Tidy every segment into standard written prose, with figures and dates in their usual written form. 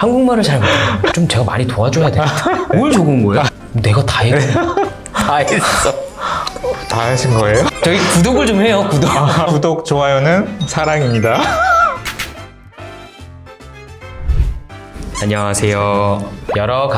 한국말을 잘 못해요. 좀 제가 많이 도와줘야 되겠다. 뭘 적은 거예요? 내가 다 했구나. 다 했어. 다 하신 거예요? 저기 구독을 좀 해요, 구독. 구독, 좋아요는 사랑입니다. 안녕하세요. 여러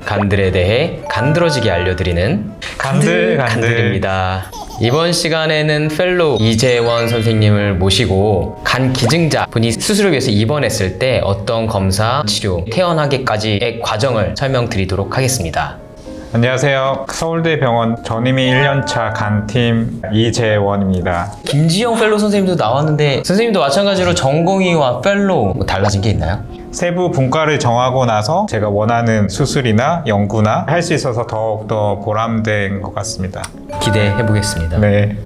간들에 대해 간드러지게 알려드리는 간들입니다. 이번 시간에는 펠로우 이재원 선생님을 모시고 간 기증자 분이 수술을 위해서 입원했을 때 어떤 검사, 치료, 퇴원하기까지의 과정을 설명드리도록 하겠습니다. 안녕하세요. 서울대병원 전임의 1년차 간팀 이재원입니다. 김지영 펠로우 선생님도 나왔는데 선생님도 마찬가지로 전공의와 펠로우 뭐 달라진 게 있나요? 세부 분과를 정하고 나서 제가 원하는 수술이나 연구나 할 수 있어서 더욱더 보람된 것 같습니다. 기대해 보겠습니다. 네.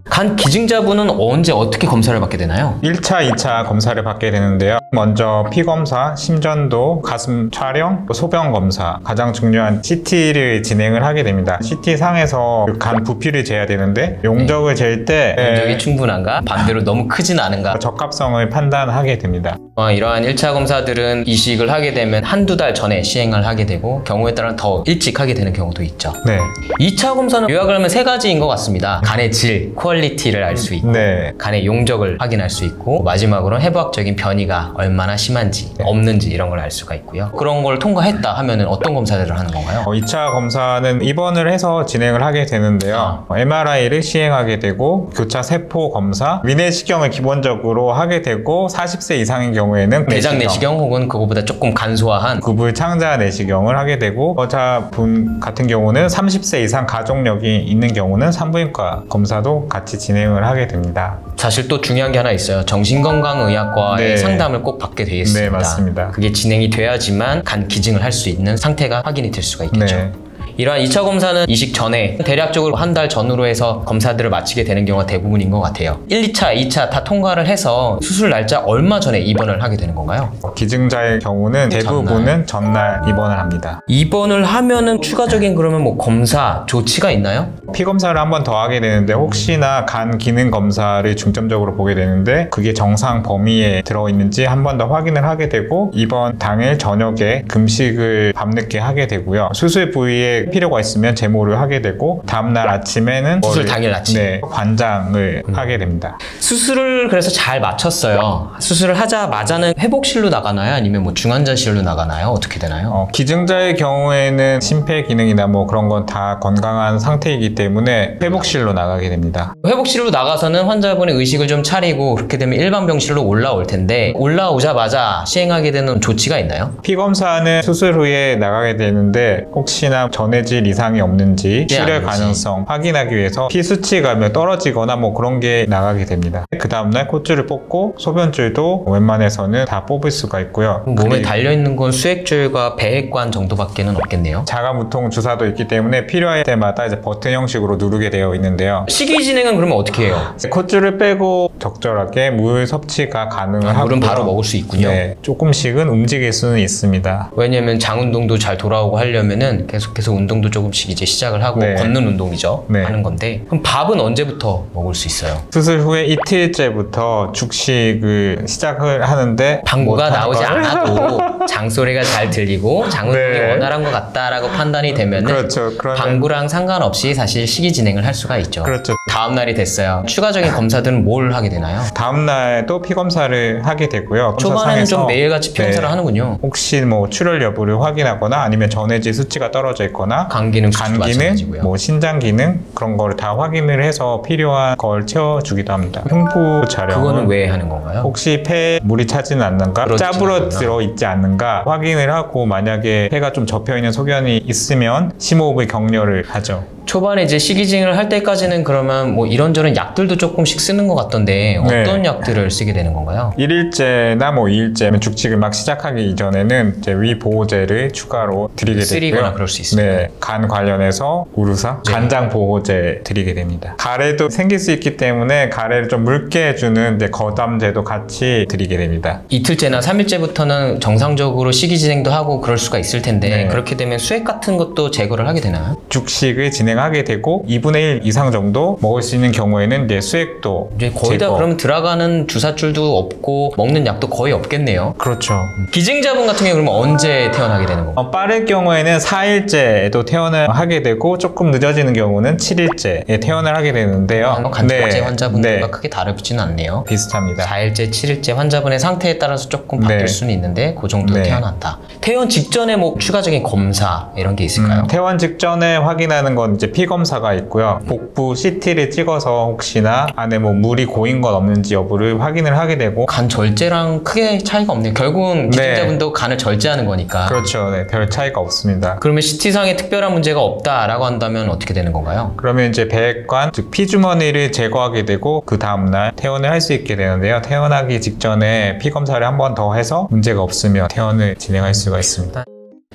간 기증자분은 언제 어떻게 검사를 받게 되나요? 1차, 2차 검사를 받게 되는데요. 먼저 피검사, 심전도, 가슴 촬영, 소변 검사, 가장 중요한 CT를 진행을 하게 됩니다. CT상에서 간 부피를 재야 되는데 용적을 잴 때 용적이 충분한가? 반대로 너무 크진 않은가? 적합성을 판단하게 됩니다. 이러한 1차 검사들은 이식을 하게 되면 한두 달 전에 시행을 하게 되고 경우에 따라 더 일찍 하게 되는 경우도 있죠. 네. 2차 검사는 요약을 하면 3가지인 것 같습니다. 간의 질, 퀄리티를 알 수 있고 네. 간의 용적을 확인할 수 있고 마지막으로는 해부학적인 변이가 얼마나 심한지 없는지 이런 걸 알 수가 있고요. 그런 걸 통과했다 하면은 어떤 검사들을 하는 건가요? 2차 검사는 입원을 해서 진행을 하게 되는데요. MRI를 시행하게 되고 교차 세포 검사, 위내시경을 기본적으로 하게 되고 40세 이상인 경우에는 대장 내시경 혹은 그거보다 조금 간소화한 구불 창자 내시경을 하게 되고 여자분 같은 경우는 30세 이상 가족력이 있는 경우는 산부인과 검사도 같이 진행을 하게 됩니다. 사실 또 중요한 게 하나 있어요. 정신건강의학과의 네. 상담을 꼭 받게 되어 있습니다. 네, 맞습니다. 그게 진행이 돼야지만 간 기증을 할 수 있는 상태가 확인이 될 수가 있겠죠. 네. 이러한 2차 검사는 이식 전에 대략적으로 한 달 전후로 해서 검사들을 마치게 되는 경우가 대부분인 것 같아요. 1, 2차, 2차 다 통과를 해서 수술 날짜 얼마 전에 입원을 하게 되는 건가요? 기증자의 경우는 대부분은 전날 입원을 합니다. 입원을 하면은 추가적인 그러면 뭐 검사, 조치가 있나요? 피검사를 한 번 더 하게 되는데 혹시나 간 기능 검사를 중점적으로 보게 되는데 그게 정상 범위에 들어있는지 한 번 더 확인을 하게 되고 입원 당일 저녁에 금식을 밤늦게 하게 되고요. 수술 부위에 필요가 있으면 제모를 하게 되고 다음날 아침에는 수술 당일 아침? 네, 관장을 하게 됩니다. 수술을 그래서 잘 마쳤어요. 수술을 하자마자는 회복실로 나가나요? 아니면 뭐 중환자실로 나가나요? 어떻게 되나요? 기증자의 경우에는 심폐기능이나 뭐 그런 건 다 건강한 상태이기 때문에 회복실로 나가게 됩니다. 회복실로 나가서는 환자분의 의식을 좀 차리고 그렇게 되면 일반 병실로 올라올 텐데 올라오자마자 시행하게 되는 조치가 있나요? 피검사는 수술 후에 나가게 되는데 혹시나 전해질 이상이 없는지 출혈 가능성 확인하기 위해서 피 수치가 떨어지거나 뭐 그런 게 나가게 됩니다. 그 다음날 콧줄을 뽑고 소변줄도 웬만해서는 다 뽑을 수가 있고요. 몸에 달려있는 건 수액줄과 배액관 정도밖에는 없겠네요. 자가무통 주사도 있기 때문에 필요할 때마다 이제 버튼 형식으로 누르게 되어 있는데요. 식이 진행은 그러면 어떻게 해요? 콧줄을 빼고 적절하게 물 섭취가 가능을 하고 물은 바로 먹을 수 있군요. 네, 조금씩은 움직일 수는 있습니다. 왜냐면 장 운동도 잘 돌아오고 하려면은 계속해서 운동도 조금씩 이제 시작을 하고 네. 걷는 운동이죠. 네. 하는 건데 그럼 밥은 언제부터 먹을 수 있어요? 수술 후에 이틀째부터 죽식을 시작을 하는데 방구가 나오지 않아도 장소리가 잘 들리고 장 운동이 네. 원활한 것 같다라고 판단이 되면은 그렇죠. 방구랑 상관없이 사실 식이 진행을 할 수가 있죠. 그렇죠. 다음 날이 됐어요. 추가적인 검사들은 뭘 하게 되나요? 다음날 또 피검사를 하게 되고요. 초반에는 좀 검사상에서 매일같이 피검사를 하는군요. 혹시 뭐 출혈 여부를 확인하거나 아니면 전해질 수치가 떨어져 있거나 간 기능 수치도 마찬가지고요. 뭐 신장 기능 그런 거를 다 확인을 해서 필요한 걸 채워주기도 합니다. 흉부 촬영은 그거는 왜 하는 건가요? 혹시 폐에 물이 차지는 않는가, 짜부러 들어있지 않는가 확인을 하고 만약에 폐가 좀 접혀있는 소견이 있으면 심호흡의 격려를 하죠. 초반에 이제 식이진행을 할 때까지는 그러면 뭐 이런저런 약들도 조금씩 쓰는 것 같던데 어떤 네. 약들을 쓰게 되는 건가요? 1일째나 뭐 2일째 죽식을 막 시작하기 이전에는 이제 위보호제를 추가로 드리게 되고요. 쓰리거나 그럴 수 있습니다. 네, 간 관련해서 우루사, 네. 간장 보호제 드리게 됩니다. 가래도 생길 수 있기 때문에 가래를 좀 묽게 해주는 이제 거담제도 같이 드리게 됩니다. 이틀째나 3일째부터는 정상적으로 식이진행도 하고 그럴 수가 있을 텐데 네. 그렇게 되면 수액 같은 것도 제거를 하게 되나요? 죽식을 진행 진행하게 되고 2분의 1 이상 정도 먹을 수 있는 경우에는 이제 수액도 이제 거의 다 제거. 그러면 들어가는 주사줄도 없고 먹는 약도 거의 없겠네요. 그렇죠. 기증자분 같은 경우 그러면 언제 태어나게 되는 건가요? 빠를 경우에는 4일째에도 퇴원을 하게 되고 조금 늦어지는 경우는 7일째에 퇴원을 하게 되는데요. 간절제 환자분들과 네. 크게 다르지는 않네요. 비슷합니다. 4일째, 7일째 환자분의 상태에 따라서 조금 바뀔 네. 수는 있는데 그 정도 네. 태어난다. 퇴원 직전에 뭐 추가적인 검사 이런 게 있을까요? 퇴원 직전에 확인하는 건 이제 피 검사가 있고요. 복부 CT를 찍어서 혹시나 안에 뭐 물이 고인 건 없는지 여부를 확인을 하게 되고. 간 절제랑 크게 차이가 없네요. 결국은 기증자분도 간을 절제하는 거니까. 그렇죠. 네, 별 차이가 없습니다. 그러면 CT상에 특별한 문제가 없다라고 한다면 어떻게 되는 건가요? 그러면 이제 배액관, 즉 피주머니를 제거하게 되고 그 다음날 퇴원을 할 수 있게 되는데요. 퇴원하기 직전에 피 검사를 한 번 더 해서 문제가 없으면 퇴원을 진행할 수가 있습니다.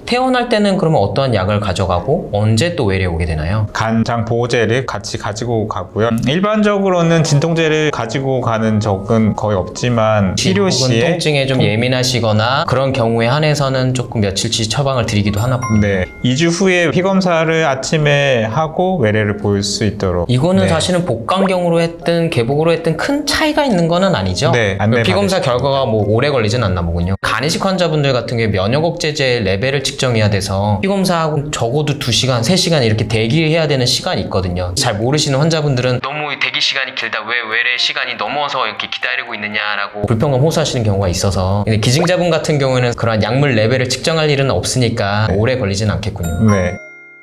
퇴원할 때는 그러면 어떠한 약을 가져가고 언제 또 외래에 오게 되나요? 간장 보호제를 같이 가지고 가고요. 일반적으로는 진통제를 가지고 가는 적은 거의 없지만 치료 시에 통증에 좀 예민하시거나 그런 경우에 한해서는 조금 며칠치 처방을 드리기도 하나 봅니다. 네, 2주 후에 피 검사를 아침에 하고 외래를 보일 수 있도록. 이거는 네. 사실은 복강경으로 했든 개복으로 했든 큰 차이가 있는 거는 아니죠? 네, 안내 피 검사 받으시죠. 결과가 뭐 오래 걸리진 않나 보군요. 간이식 환자분들 같은 경우에 면역억제제 레벨을 측정해야 돼서 피 검사하고 적어도 2시간, 3시간 이렇게 대기해야 되는 시간이 있거든요. 잘 모르시는 환자분들은 너무 대기 시간이 길다, 왜 외래 시간이 넘어서 이렇게 기다리고 있느냐라고 불평감 호소하시는 경우가 있어서, 근데 기증자분 같은 경우에는 그런 약물 레벨을 측정할 일은 없으니까 오래 걸리진 않겠군요. 네.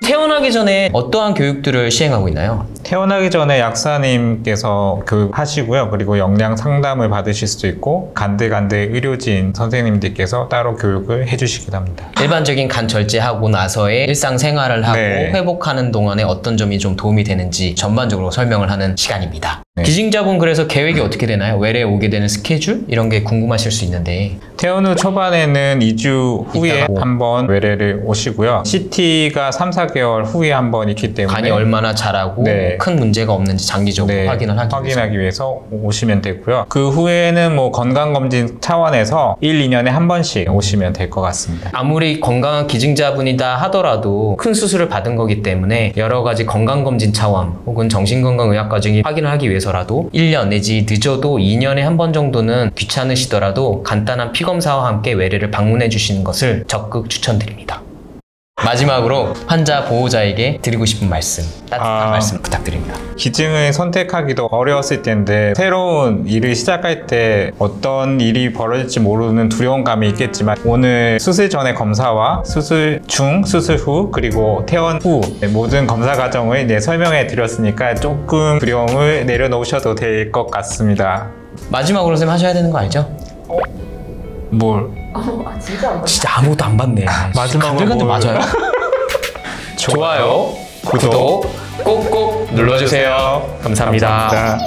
태어나기 전에 어떠한 교육들을 시행하고 있나요? 태어나기 전에 약사님께서 교육하시고요. 그리고 영양 상담을 받으실 수도 있고 간들간들 의료진 선생님들께서 따로 교육을 해주시기도 합니다. 일반적인 간 절제하고 나서의 일상생활을 하고 네. 회복하는 동안에 어떤 점이 좀 도움이 되는지 전반적으로 설명을 하는 시간입니다. 네. 기증자분 그래서 계획이 어떻게 되나요? 외래에 오게 되는 스케줄? 이런 게 궁금하실 수 있는데 퇴원 후 초반에는 2주 후에 있다고. 한번 외래를 오시고요. CT가 3, 4개월 후에 한 번 있기 때문에 간이 얼마나 자라고 네. 큰 문제가 없는지 장기적으로 네, 확인을 하기 위해서. 확인하기 위해서 오시면 되고요. 그 후에는 뭐 건강검진 차원에서 1, 2년에 한 번씩 오시면 될 것 같습니다. 아무리 건강한 기증자분이다 하더라도 큰 수술을 받은 거기 때문에 여러 가지 건강검진 차원 혹은 정신건강의학 과정이 확인을 하기 위해서라도 1년 내지 늦어도 2년에 한 번 정도는 귀찮으시더라도 간단한 피검사와 함께 외래를 방문해 주시는 것을 적극 추천드립니다. 마지막으로 환자 보호자에게 드리고 싶은 말씀, 따뜻한 말씀 부탁드립니다. 기증을 선택하기도 어려웠을 텐데 새로운 일을 시작할 때 어떤 일이 벌어질지 모르는 두려움감이 있겠지만 오늘 수술 전의 검사와 수술 중, 수술 후 그리고 퇴원 후 모든 검사 과정을 설명해 드렸으니까 조금 두려움을 내려놓으셔도 될 것 같습니다. 마지막으로 선생님 하셔야 되는 거 알죠? 뭘? 진짜 아무것도 안 받네. 마지막으로 간들간들 뭘. 맞아요? 좋아요, 구독 꼭꼭 눌러주세요. 감사합니다. 감사합니다.